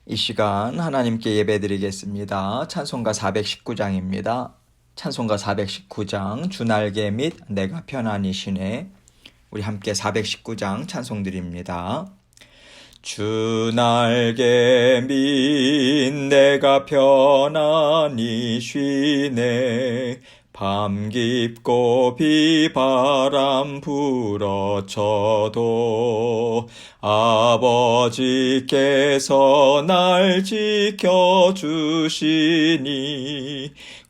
이 시간 하나님께 예배드리겠습니다. 찬송가 419장입니다. 찬송가 419장 주날개 및 내가 편안히 쉬네. 우리 함께 419장 찬송 드립니다. 주날개 및 내가 편안히 쉬네. 밤 깊고 비바람 불어쳐도 아버지께서 날 지켜주시니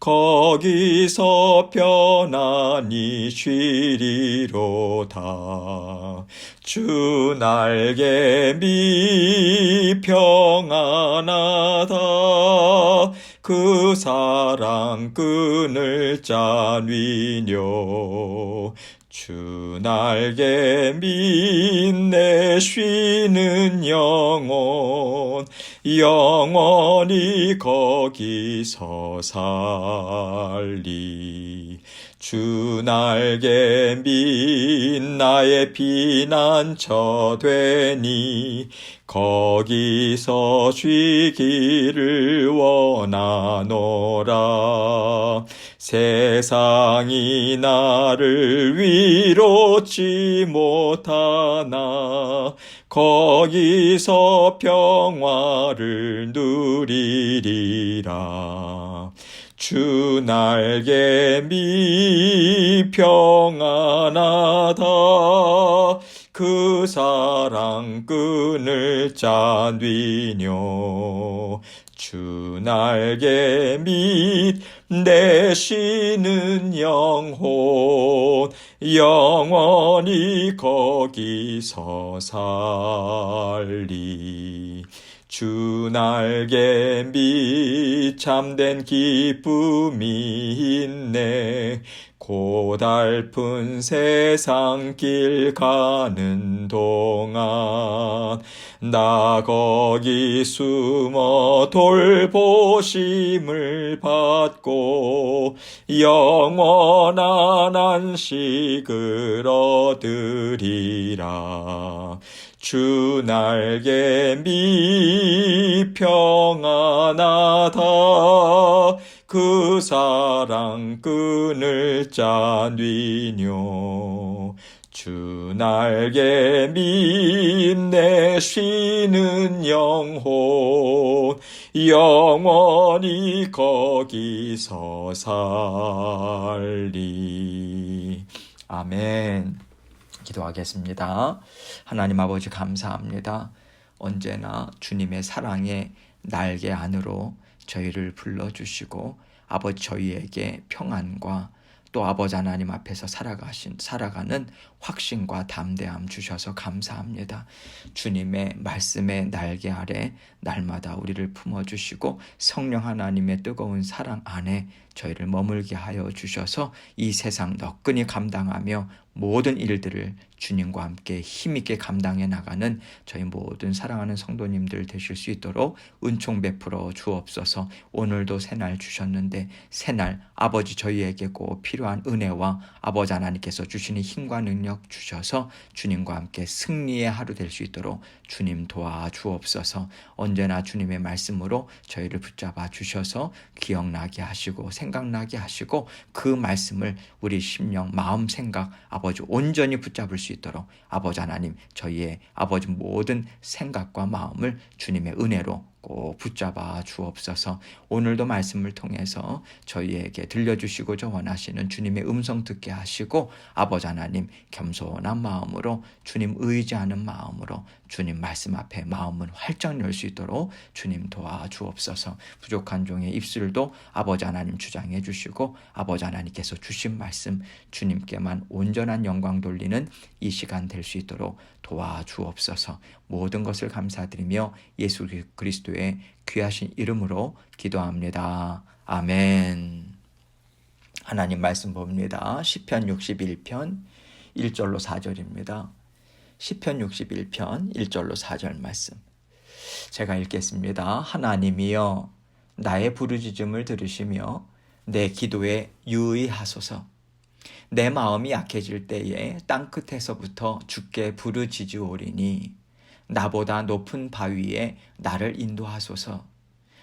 거기서 편안히 쉬리로다. 주 날개 밑 평안하다. 그 사랑 끈을 짠 위뇨. 주 날개 밑내 쉬는 영혼 영원히 거기서 살리. 주 날개 밑 나의 피난처 되니 거기서 쉬기를 원하노라. 세상이 나를 위롭지 못하나 거기서 평화를 누리리라. 주 날개 밑 평안하다. 그 사랑 끈을 짠 위뇨. 주 날개 밑 내 쉬는 영혼 영원히 거기서 살리. 주 날개 밑 참된 기쁨이 있네. 고달픈 세상 길 가는 동안 나 거기 숨어 돌보심을 받고 영원한 안식을 얻으리라. 주 날개 밑 평안하다. 그 사랑 끈을 짠 위뇨. 주 날개 밑 내 쉬는 영혼 영원히 거기서 살리. 아멘. 기도하겠습니다. 하나님 아버지 감사합니다. 언제나 주님의 사랑의 날개 안으로 저희를 불러주시고 아버지 저희에게 평안과 또 아버지 하나님 앞에서 살아가는 확신과 담대함 주셔서 감사합니다. 주님의 말씀의 날개 아래 날마다 우리를 품어주시고 성령 하나님의 뜨거운 사랑 안에 저희를 머물게 하여 주셔서 이 세상 너끈히 감당하며 모든 일들을 주님과 함께 힘있게 감당해 나가는 저희 모든 사랑하는 성도님들 되실 수 있도록 은총 베풀어 주옵소서. 오늘도 새날 주셨는데 새날 아버지 저희에게 꼭 필요한 은혜와 아버지 하나님께서 주시는 힘과 능력 주셔서 주님과 함께 승리의 하루 될 수 있도록 주님 도와주옵소서. 언제나 주님의 말씀으로 저희를 붙잡아 주셔서 기억나게 하시고 생각나게 하시고 그 말씀을 우리 심령 마음 생각 아버지 온전히 붙잡을 수 있도록 아버지 하나님 저희의 아버지 모든 생각과 마음을 주님의 은혜로 꼭 붙잡아 주옵소서. 오늘도 말씀을 통해서 저희에게 들려주시고 원하시는 주님의 음성 듣게 하시고 아버지 하나님 겸손한 마음으로 주님 의지하는 마음으로 주님 말씀 앞에 마음은 활짝 열 수 있도록 주님 도와주옵소서. 부족한 종의 입술도 아버지 하나님 주장해 주시고 아버지 하나님께서 주신 말씀 주님께만 온전한 영광 돌리는 이 시간 될 수 있도록 도와주옵소서. 모든 것을 감사드리며 예수 그리스도의 귀하신 이름으로 기도합니다. 아멘. 하나님 말씀 봅니다. 시편 61편 1절로 4절입니다. 시편 61편 1절로 4절 말씀 제가 읽겠습니다. 하나님이여 나의 부르짖음을 들으시며 내 기도에 유의하소서. 내 마음이 약해질 때에 땅끝에서부터 주께 부르짖으오리니 나보다 높은 바위에 나를 인도하소서.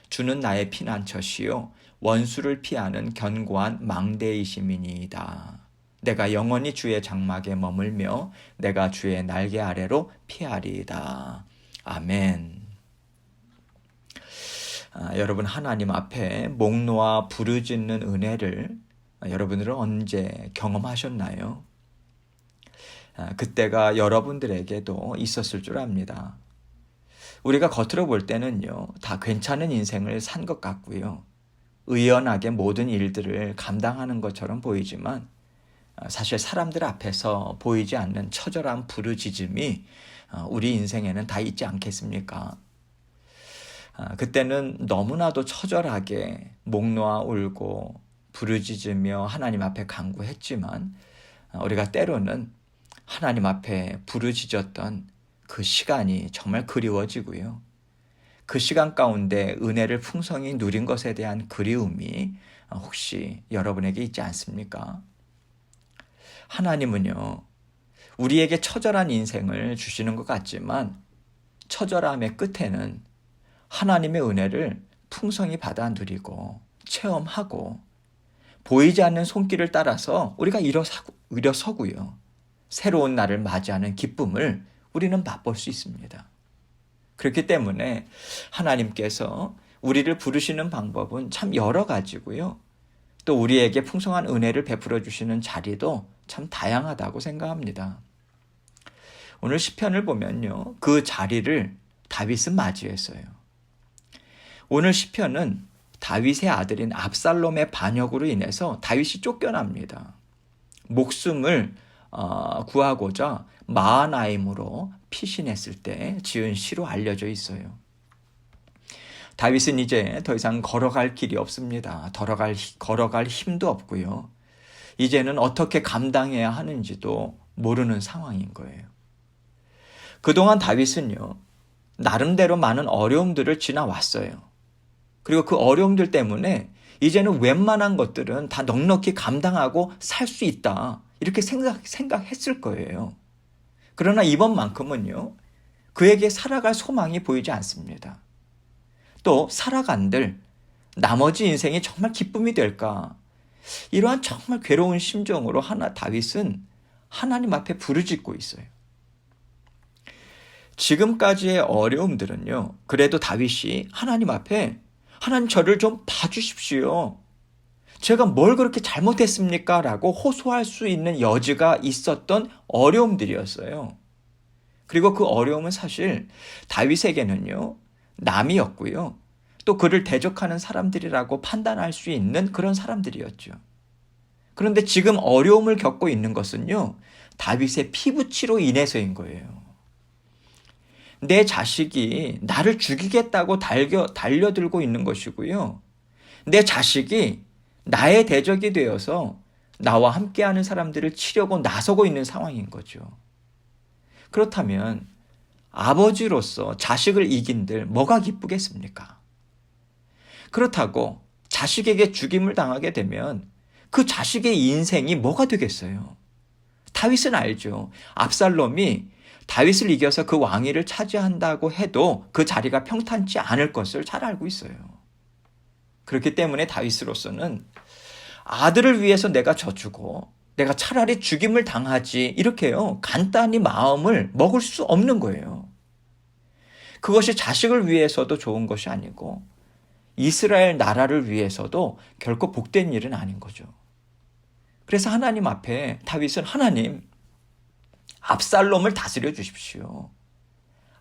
주는 나의 피난처시요 원수를 피하는 견고한 망대이심이니이다. 내가 영원히 주의 장막에 머물며 내가 주의 날개 아래로 피하리이다. 아멘. 여러분, 하나님 앞에 목 놓아 부르짖는 은혜를 여러분들은 언제 경험하셨나요? 그때가 여러분들에게도 있었을 줄 압니다. 우리가 겉으로 볼 때는요, 다 괜찮은 인생을 산 것 같고요, 의연하게 모든 일들을 감당하는 것처럼 보이지만 사실 사람들 앞에서 보이지 않는 처절한 부르짖음이 우리 인생에는 다 있지 않겠습니까? 그때는 너무나도 처절하게 목 놓아 울고 부르짖으며 하나님 앞에 간구했지만 우리가 때로는 하나님 앞에 부르짖었던 그 시간이 정말 그리워지고요. 그 시간 가운데 은혜를 풍성히 누린 것에 대한 그리움이 혹시 여러분에게 있지 않습니까? 하나님은요, 우리에게 처절한 인생을 주시는 것 같지만 처절함의 끝에는 하나님의 은혜를 풍성히 받아 누리고 체험하고 보이지 않는 손길을 따라서 우리가 일어서고요, 새로운 날을 맞이하는 기쁨을 우리는 맛볼 수 있습니다. 그렇기 때문에 하나님께서 우리를 부르시는 방법은 참 여러 가지고요, 또 우리에게 풍성한 은혜를 베풀어 주시는 자리도 참 다양하다고 생각합니다. 오늘 시편을 보면요, 그 자리를 다윗은 맞이했어요. 오늘 시편은 다윗의 아들인 압살롬의 반역으로 인해서 다윗이 쫓겨납니다. 목숨을 구하고자 마하나임으로 피신했을 때 지은 시로 알려져 있어요. 다윗은 이제 더 이상 걸어갈 길이 없습니다. 걸어갈 힘도 없고요, 이제는 어떻게 감당해야 하는지도 모르는 상황인 거예요. 그동안 다윗은요, 나름대로 많은 어려움들을 지나왔어요. 그리고 그 어려움들 때문에 이제는 웬만한 것들은 다 넉넉히 감당하고 살 수 있다, 이렇게 생각했을 거예요. 그러나 이번만큼은요, 그에게 살아갈 소망이 보이지 않습니다. 또 살아간들 나머지 인생이 정말 기쁨이 될까, 이러한 정말 괴로운 심정으로 다윗은 하나님 앞에 부르짖고 있어요. 지금까지의 어려움들은요, 그래도 다윗이 하나님 앞에 하나님 저를 좀 봐주십시오, 제가 뭘 그렇게 잘못했습니까? 라고 호소할 수 있는 여지가 있었던 어려움들이었어요. 그리고 그 어려움은 사실 다윗에게는요, 남이었고요, 또 그를 대적하는 사람들이라고 판단할 수 있는 그런 사람들이었죠. 그런데 지금 어려움을 겪고 있는 것은요, 다윗의 피부치로 인해서인 거예요. 내 자식이 나를 죽이겠다고 달려들고 있는 것이고요, 내 자식이 나의 대적이 되어서 나와 함께하는 사람들을 치려고 나서고 있는 상황인 거죠. 그렇다면 아버지로서 자식을 이긴들 뭐가 기쁘겠습니까? 그렇다고 자식에게 죽임을 당하게 되면 그 자식의 인생이 뭐가 되겠어요? 다윗은 알죠. 압살롬이 다윗을 이겨서 그 왕위를 차지한다고 해도 그 자리가 평탄치 않을 것을 잘 알고 있어요. 그렇기 때문에 다윗으로서는 아들을 위해서 내가 져주고 내가 차라리 죽임을 당하지, 이렇게요, 간단히 마음을 먹을 수 없는 거예요. 그것이 자식을 위해서도 좋은 것이 아니고 이스라엘 나라를 위해서도 결코 복된 일은 아닌 거죠. 그래서 하나님 앞에 다윗은, 하나님, 압살롬을 다스려 주십시오.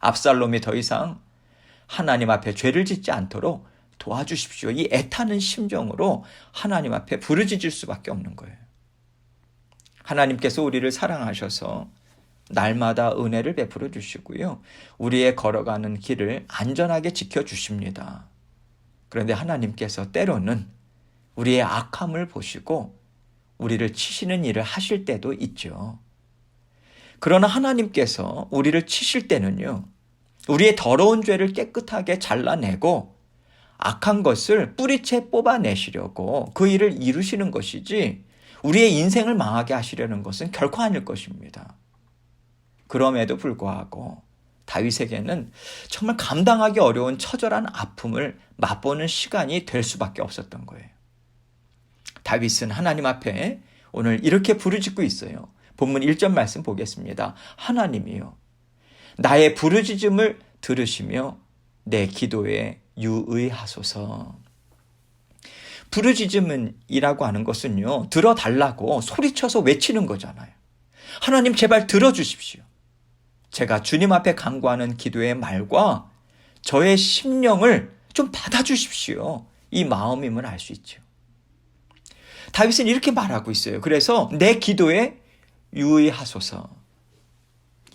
압살롬이 더 이상 하나님 앞에 죄를 짓지 않도록 도와주십시오. 이 애타는 심정으로 하나님 앞에 부르짖을 수밖에 없는 거예요. 하나님께서 우리를 사랑하셔서 날마다 은혜를 베풀어 주시고요, 우리의 걸어가는 길을 안전하게 지켜주십니다. 그런데 하나님께서 때로는 우리의 악함을 보시고 우리를 치시는 일을 하실 때도 있죠. 그러나 하나님께서 우리를 치실 때는요, 우리의 더러운 죄를 깨끗하게 잘라내고 악한 것을 뿌리채 뽑아내시려고 그 일을 이루시는 것이지, 우리의 인생을 망하게 하시려는 것은 결코 아닐 것입니다. 그럼에도 불구하고 다윗에게는 정말 감당하기 어려운 처절한 아픔을 맛보는 시간이 될 수밖에 없었던 거예요. 다윗은 하나님 앞에 오늘 이렇게 부르짖고 있어요. 본문 1절 말씀 보겠습니다. 하나님이요, 나의 부르짖음을 들으시며 내 기도에 유의하소서. 부르짖음이라고 하는 것은요, 들어달라고 소리쳐서 외치는 거잖아요. 하나님 제발 들어주십시오. 제가 주님 앞에 간구하는 기도의 말과 저의 심령을 좀 받아주십시오. 이 마음임을 알 수 있죠. 다윗은 이렇게 말하고 있어요. 그래서 내 기도에 유의하소서.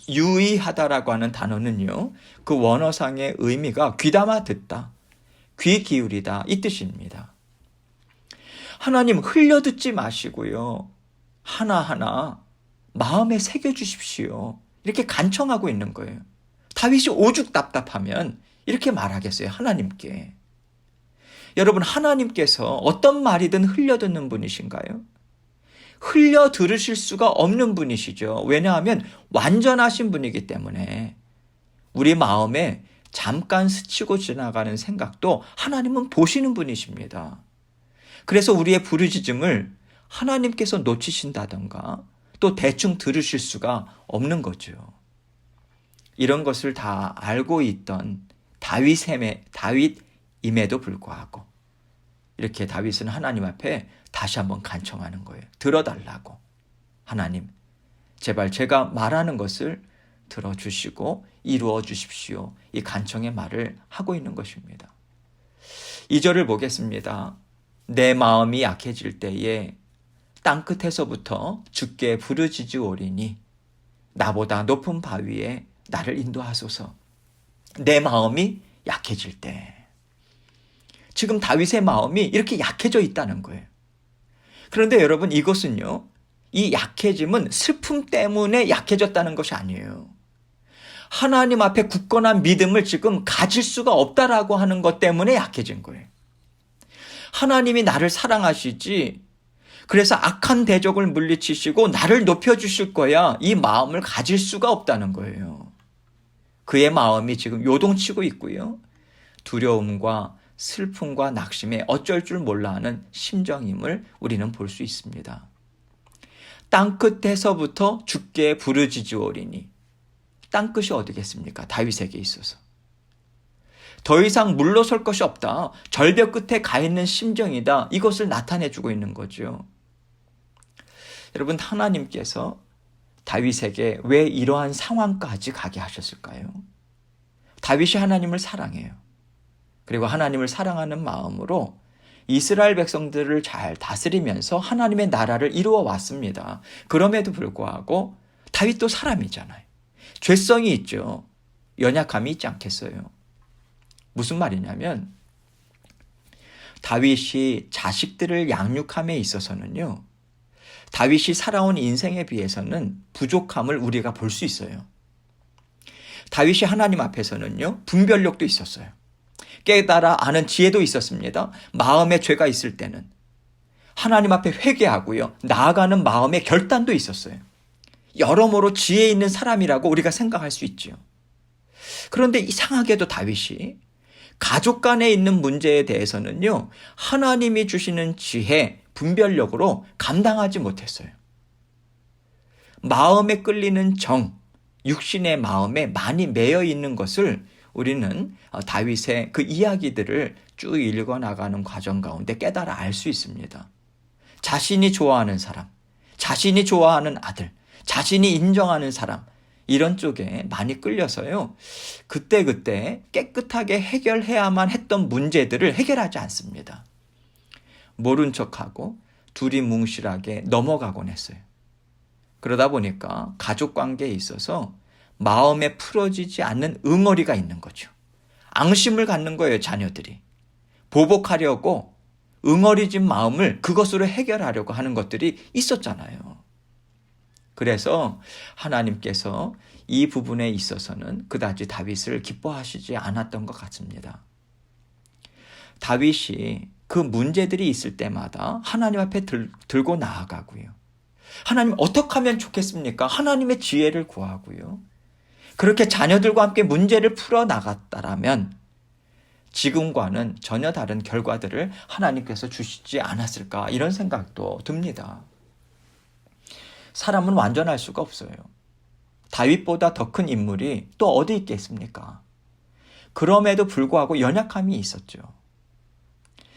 유의하다라고 하는 단어는요, 그 원어상의 의미가 귀담아 듣다, 귀 기울이다 이 뜻입니다. 하나님 흘려듣지 마시고요, 하나하나 마음에 새겨주십시오. 이렇게 간청하고 있는 거예요. 다윗이 오죽 답답하면 이렇게 말하겠어요, 하나님께. 여러분, 하나님께서 어떤 말이든 흘려듣는 분이신가요? 흘려 들으실 수가 없는 분이시죠. 왜냐하면 완전하신 분이기 때문에 우리 마음에 잠깐 스치고 지나가는 생각도 하나님은 보시는 분이십니다. 그래서 우리의 부르짖음을 하나님께서 놓치신다던가 또 대충 들으실 수가 없는 거죠. 이런 것을 다 알고 있던 다윗임에도 불구하고 이렇게 다윗은 하나님 앞에 다시 한번 간청하는 거예요. 들어달라고. 하나님, 제발 제가 말하는 것을 들어주시고 이루어 주십시오. 이 간청의 말을 하고 있는 것입니다. 2절을 보겠습니다. 내 마음이 약해질 때에 땅끝에서부터 주께 부르짖으오리니 나보다 높은 바위에 나를 인도하소서. 내 마음이 약해질 때. 지금 다윗의 마음이 이렇게 약해져 있다는 거예요. 그런데 여러분, 이것은요, 이 약해짐은 슬픔 때문에 약해졌다는 것이 아니에요. 하나님 앞에 굳건한 믿음을 지금 가질 수가 없다라고 하는 것 때문에 약해진 거예요. 하나님이 나를 사랑하시지, 그래서 악한 대적을 물리치시고 나를 높여주실 거야, 이 마음을 가질 수가 없다는 거예요. 그의 마음이 지금 요동치고 있고요, 두려움과 슬픔과 낙심에 어쩔 줄 몰라 하는 심정임을 우리는 볼 수 있습니다. 땅끝에서부터 주께 부르짖으오리니, 땅끝이 어디겠습니까? 다윗에게 있어서. 더 이상 물러설 것이 없다, 절벽 끝에 가 있는 심정이다, 이것을 나타내주고 있는 거죠. 여러분, 하나님께서 다윗에게 왜 이러한 상황까지 가게 하셨을까요? 다윗이 하나님을 사랑해요. 그리고 하나님을 사랑하는 마음으로 이스라엘 백성들을 잘 다스리면서 하나님의 나라를 이루어 왔습니다. 그럼에도 불구하고 다윗도 사람이잖아요. 죄성이 있죠. 연약함이 있지 않겠어요? 무슨 말이냐면, 다윗이 자식들을 양육함에 있어서는요, 다윗이 살아온 인생에 비해서는 부족함을 우리가 볼 수 있어요. 다윗이 하나님 앞에서는요, 분별력도 있었어요. 깨달아 아는 지혜도 있었습니다. 마음에 죄가 있을 때는 하나님 앞에 회개하고요, 나아가는 마음의 결단도 있었어요. 여러모로 지혜 있는 사람이라고 우리가 생각할 수 있죠. 그런데 이상하게도 다윗이 가족 간에 있는 문제에 대해서는요, 하나님이 주시는 지혜, 분별력으로 감당하지 못했어요. 마음에 끌리는 정, 육신의 마음에 많이 매여 있는 것을 우리는 다윗의 그 이야기들을 쭉 읽어나가는 과정 가운데 깨달아 알 수 있습니다. 자신이 좋아하는 사람, 자신이 좋아하는 아들, 자신이 인정하는 사람, 이런 쪽에 많이 끌려서요, 그때그때 깨끗하게 해결해야만 했던 문제들을 해결하지 않습니다. 모른 척하고 두리뭉실하게 넘어가곤 했어요. 그러다 보니까 가족관계에 있어서 마음에 풀어지지 않는 응어리가 있는 거죠. 앙심을 갖는 거예요, 자녀들이. 보복하려고 응어리진 마음을 그것으로 해결하려고 하는 것들이 있었잖아요. 그래서 하나님께서 이 부분에 있어서는 그다지 다윗을 기뻐하시지 않았던 것 같습니다. 다윗이 그 문제들이 있을 때마다 하나님 앞에 들고 나아가고요, 하나님 어떻게 하면 좋겠습니까? 하나님의 지혜를 구하고요, 그렇게 자녀들과 함께 문제를 풀어나갔다라면 지금과는 전혀 다른 결과들을 하나님께서 주시지 않았을까, 이런 생각도 듭니다. 사람은 완전할 수가 없어요. 다윗보다 더 큰 인물이 또 어디 있겠습니까? 그럼에도 불구하고 연약함이 있었죠.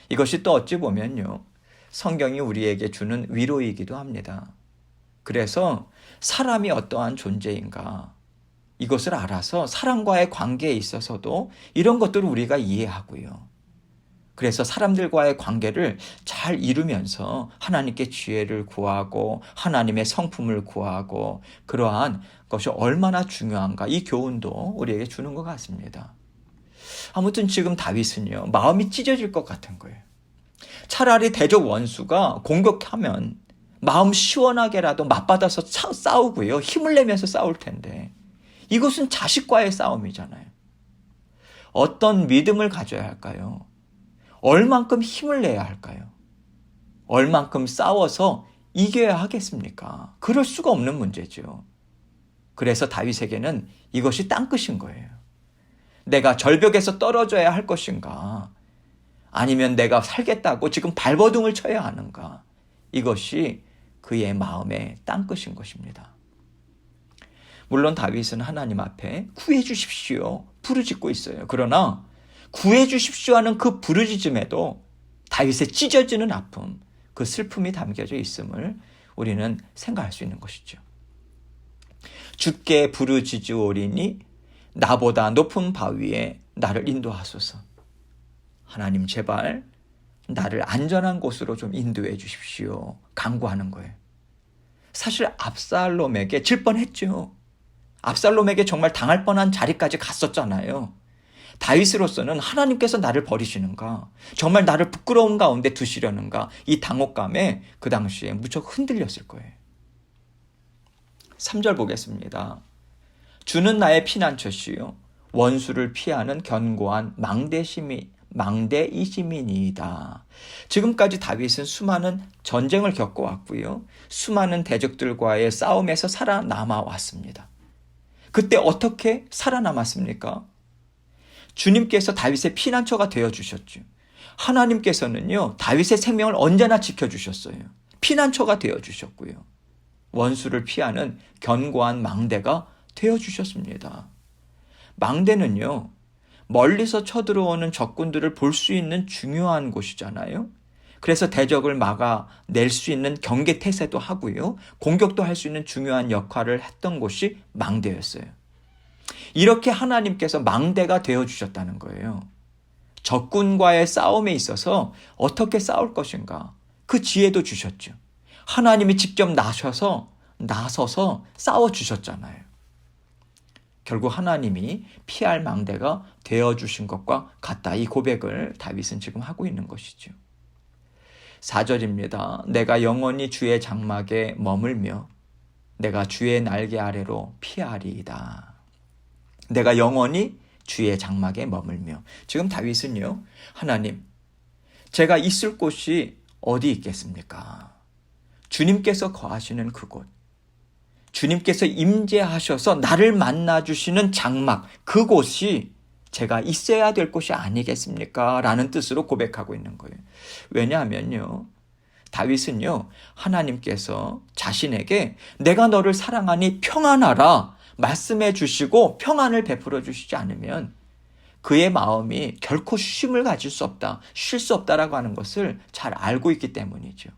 이것이 또 어찌 보면요, 성경이 우리에게 주는 위로이기도 합니다. 그래서 사람이 어떠한 존재인가, 이것을 알아서 사람과의 관계에 있어서도 이런 것들을 우리가 이해하고요. 그래서 사람들과의 관계를 잘 이루면서 하나님께 지혜를 구하고 하나님의 성품을 구하고, 그러한 것이 얼마나 중요한가, 이 교훈도 우리에게 주는 것 같습니다. 아무튼 지금 다윗은요, 마음이 찢어질 것 같은 거예요. 차라리 대적 원수가 공격하면 마음 시원하게라도 맞받아서 싸우고요, 힘을 내면서 싸울 텐데 이것은 자식과의 싸움이잖아요. 어떤 믿음을 가져야 할까요? 얼만큼 힘을 내야 할까요? 얼만큼 싸워서 이겨야 하겠습니까? 그럴 수가 없는 문제죠. 그래서 다윗에게는 이것이 땅끝인 거예요. 내가 절벽에서 떨어져야 할 것인가? 아니면 내가 살겠다고 지금 발버둥을 쳐야 하는가? 이것이 그의 마음의 땅끝인 것입니다. 물론 다윗은 하나님 앞에 구해 주십시오 부르짖고 있어요. 그러나 구해 주십시오 하는 그 부르짖음에도 다윗의 찢어지는 아픔, 그 슬픔이 담겨져 있음을 우리는 생각할 수 있는 것이죠. 주께 부르짖으오리니 나보다 높은 바위에 나를 인도하소서. 하나님 제발 나를 안전한 곳으로 좀 인도해 주십시오, 간구하는 거예요. 사실 압살롬에게 질 뻔했죠. 압살롬에게 정말 당할 뻔한 자리까지 갔었잖아요. 다윗으로서는 하나님께서 나를 버리시는가, 정말 나를 부끄러운 가운데 두시려는가, 이 당혹감에 그 당시에 무척 흔들렸을 거예요. 3절 보겠습니다. 주는 나의 피난처시요 원수를 피하는 견고한 망대이심이니이다. 지금까지 다윗은 수많은 전쟁을 겪어왔고요, 수많은 대적들과의 싸움에서 살아남아 왔습니다. 그때 어떻게 살아남았습니까? 주님께서 다윗의 피난처가 되어주셨죠. 하나님께서는요, 다윗의 생명을 언제나 지켜주셨어요. 피난처가 되어주셨고요, 원수를 피하는 견고한 망대가 되어주셨습니다. 망대는요, 멀리서 쳐들어오는 적군들을 볼 수 있는 중요한 곳이잖아요. 그래서 대적을 막아낼 수 있는 경계태세도 하고요, 공격도 할 수 있는 중요한 역할을 했던 곳이 망대였어요. 이렇게 하나님께서 망대가 되어주셨다는 거예요. 적군과의 싸움에 있어서 어떻게 싸울 것인가, 그 지혜도 주셨죠. 하나님이 직접 나서서 싸워주셨잖아요. 결국 하나님이 피할 망대가 되어주신 것과 같다, 이 고백을 다윗은 지금 하고 있는 것이죠. 4절입니다. 내가 영원히 주의 장막에 머물며 내가 주의 날개 아래로 피하리이다. 내가 영원히 주의 장막에 머물며. 지금 다윗은요, 하나님, 제가 있을 곳이 어디 있겠습니까? 주님께서 거하시는 그곳, 주님께서 임재하셔서 나를 만나주시는 장막, 그곳이 제가 있어야 될 곳이 아니겠습니까? 라는 뜻으로 고백하고 있는 거예요. 왜냐하면요, 다윗은요, 하나님께서 자신에게 내가 너를 사랑하니 평안하라 말씀해 주시고 평안을 베풀어 주시지 않으면 그의 마음이 결코 쉼을 가질 수 없다, 쉴 수 없다라고 하는 것을 잘 알고 있기 때문이죠.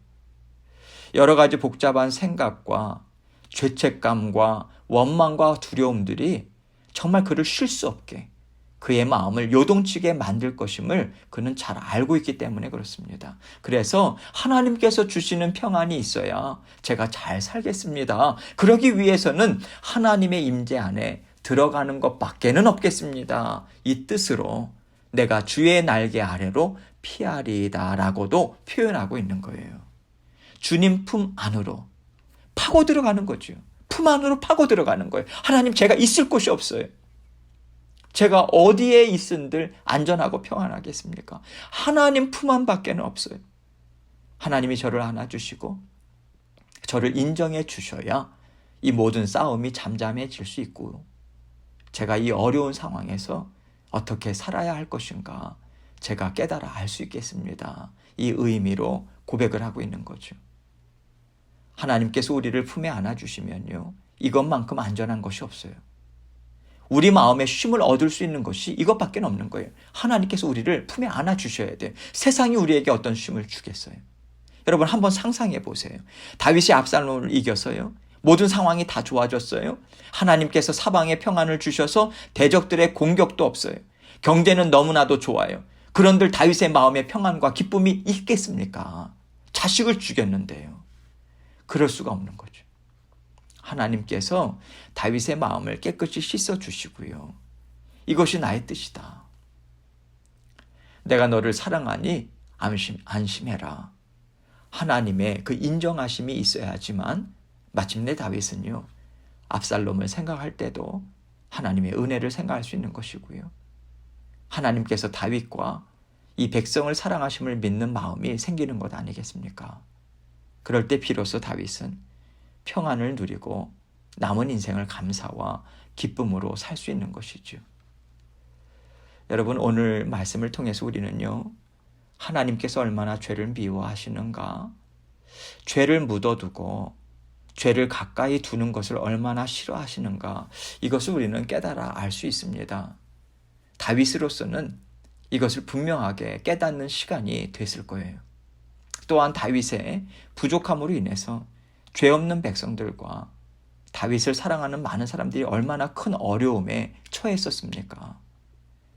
여러 가지 복잡한 생각과 죄책감과 원망과 두려움들이 정말 그를 쉴 수 없게, 그의 마음을 요동치게 만들 것임을 그는 잘 알고 있기 때문에 그렇습니다. 그래서 하나님께서 주시는 평안이 있어야 제가 잘 살겠습니다. 그러기 위해서는 하나님의 임재 안에 들어가는 것밖에는 없겠습니다. 이 뜻으로 내가 주의 날개 아래로 피하리이다 라고도 표현하고 있는 거예요. 주님 품 안으로 파고 들어가는 거죠. 품 안으로 파고 들어가는 거예요. 하나님, 제가 있을 곳이 없어요. 제가 어디에 있은들 안전하고 평안하겠습니까? 하나님 품 안밖에는 없어요. 하나님이 저를 안아주시고 저를 인정해 주셔야 이 모든 싸움이 잠잠해질 수 있고, 제가 이 어려운 상황에서 어떻게 살아야 할 것인가 제가 깨달아 알 수 있겠습니다. 이 의미로 고백을 하고 있는 거죠. 하나님께서 우리를 품에 안아주시면요, 이것만큼 안전한 것이 없어요. 우리 마음에 쉼을 얻을 수 있는 것이 이것밖에 없는 거예요. 하나님께서 우리를 품에 안아주셔야 돼요. 세상이 우리에게 어떤 쉼을 주겠어요? 여러분 한번 상상해 보세요. 다윗이 압살롬을 이겨서요, 모든 상황이 다 좋아졌어요. 하나님께서 사방에 평안을 주셔서 대적들의 공격도 없어요. 경제는 너무나도 좋아요. 그런들 다윗의 마음에 평안과 기쁨이 있겠습니까? 자식을 죽였는데요. 그럴 수가 없는 거죠. 하나님께서 다윗의 마음을 깨끗이 씻어주시고요. 이것이 나의 뜻이다. 내가 너를 사랑하니 안심해라. 하나님의 그 인정하심이 있어야지만 마침내 다윗은요, 압살롬을 생각할 때도 하나님의 은혜를 생각할 수 있는 것이고요. 하나님께서 다윗과 이 백성을 사랑하심을 믿는 마음이 생기는 것 아니겠습니까? 그럴 때 비로소 다윗은 평안을 누리고 남은 인생을 감사와 기쁨으로 살 수 있는 것이죠. 여러분 오늘 말씀을 통해서 우리는요, 하나님께서 얼마나 죄를 미워하시는가, 죄를 묻어두고 죄를 가까이 두는 것을 얼마나 싫어하시는가, 이것을 우리는 깨달아 알 수 있습니다. 다윗으로서는 이것을 분명하게 깨닫는 시간이 됐을 거예요. 또한 다윗의 부족함으로 인해서 죄 없는 백성들과 다윗을 사랑하는 많은 사람들이 얼마나 큰 어려움에 처했었습니까?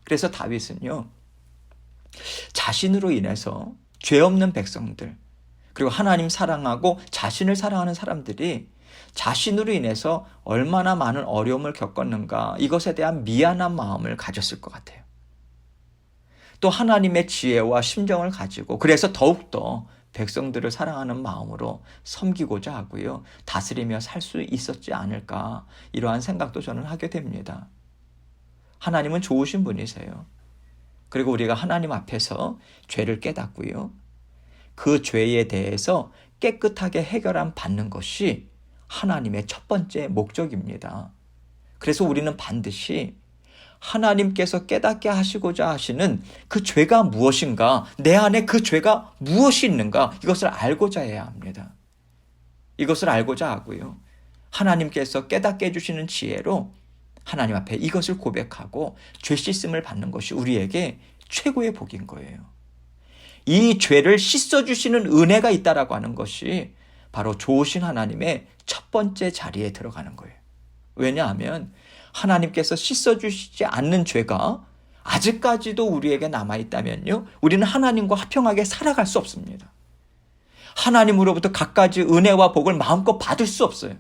그래서 다윗은요, 자신으로 인해서 죄 없는 백성들, 그리고 하나님 사랑하고 자신을 사랑하는 사람들이 자신으로 인해서 얼마나 많은 어려움을 겪었는가, 이것에 대한 미안한 마음을 가졌을 것 같아요. 또 하나님의 지혜와 심정을 가지고 그래서 더욱더 백성들을 사랑하는 마음으로 섬기고자 하고요, 다스리며 살 수 있었지 않을까, 이러한 생각도 저는 하게 됩니다. 하나님은 좋으신 분이세요. 그리고 우리가 하나님 앞에서 죄를 깨닫고요, 그 죄에 대해서 깨끗하게 해결함 받는 것이 하나님의 첫 번째 목적입니다. 그래서 우리는 반드시 하나님께서 깨닫게 하시고자 하시는 그 죄가 무엇인가, 내 안에 그 죄가 무엇이 있는가, 이것을 알고자 해야 합니다. 이것을 알고자 하고요, 하나님께서 깨닫게 해주시는 지혜로 하나님 앞에 이것을 고백하고 죄 씻음을 받는 것이 우리에게 최고의 복인 거예요. 이 죄를 씻어주시는 은혜가 있다라고 하는 것이 바로 좋으신 하나님의 첫 번째 자리에 들어가는 거예요. 왜냐하면 하나님께서 씻어주시지 않는 죄가 아직까지도 우리에게 남아있다면요, 우리는 하나님과 화평하게 살아갈 수 없습니다. 하나님으로부터 갖가지 은혜와 복을 마음껏 받을 수 없어요.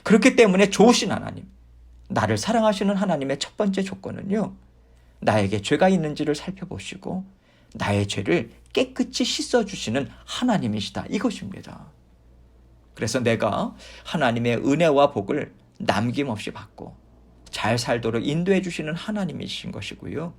그렇기 때문에 좋으신 하나님, 나를 사랑하시는 하나님의 첫 번째 조건은요, 나에게 죄가 있는지를 살펴보시고 나의 죄를 깨끗이 씻어주시는 하나님이시다, 이것입니다. 그래서 내가 하나님의 은혜와 복을 남김없이 받고 잘 살도록 인도해 주시는 하나님이신 것이고요,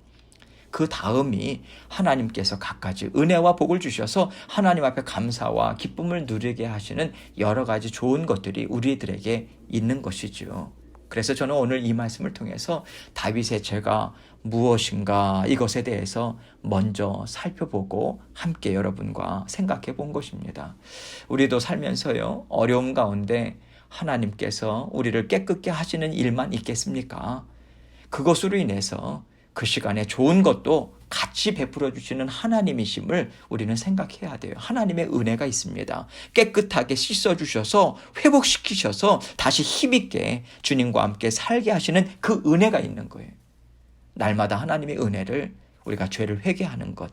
그 다음이 하나님께서 갖가지 은혜와 복을 주셔서 하나님 앞에 감사와 기쁨을 누리게 하시는 여러 가지 좋은 것들이 우리들에게 있는 것이죠. 그래서 저는 오늘 이 말씀을 통해서 다윗의 죄가 무엇인가, 이것에 대해서 먼저 살펴보고 함께 여러분과 생각해 본 것입니다. 우리도 살면서요, 어려움 가운데 하나님께서 우리를 깨끗게 하시는 일만 있겠습니까? 그것으로 인해서 그 시간에 좋은 것도 같이 베풀어 주시는 하나님이심을 우리는 생각해야 돼요. 하나님의 은혜가 있습니다. 깨끗하게 씻어주셔서 회복시키셔서 다시 힘있게 주님과 함께 살게 하시는 그 은혜가 있는 거예요. 날마다 하나님의 은혜를, 우리가 죄를 회개하는 것,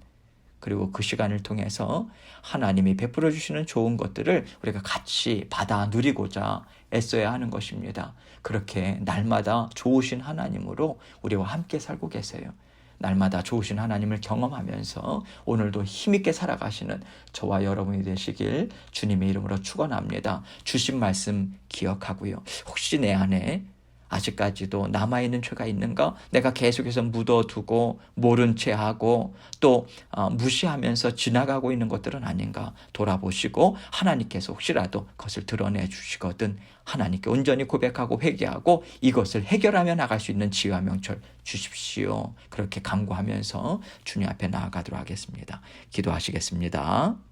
그리고 그 시간을 통해서 하나님이 베풀어 주시는 좋은 것들을 우리가 같이 받아 누리고자 애써야 하는 것입니다. 그렇게 날마다 좋으신 하나님으로 우리와 함께 살고 계세요. 날마다 좋으신 하나님을 경험하면서 오늘도 힘있게 살아가시는 저와 여러분이 되시길 주님의 이름으로 축원합니다. 주신 말씀 기억하고요, 혹시 내 안에 아직까지도 남아있는 죄가 있는가? 내가 계속해서 묻어두고 모른 채하고 또 무시하면서 지나가고 있는 것들은 아닌가 돌아보시고 하나님께서 혹시라도 그것을 드러내 주시거든 하나님께 온전히 고백하고 회개하고 이것을 해결하며 나갈 수 있는 지혜와 명철 주십시오. 그렇게 간구하면서 주님 앞에 나아가도록 하겠습니다. 기도하시겠습니다.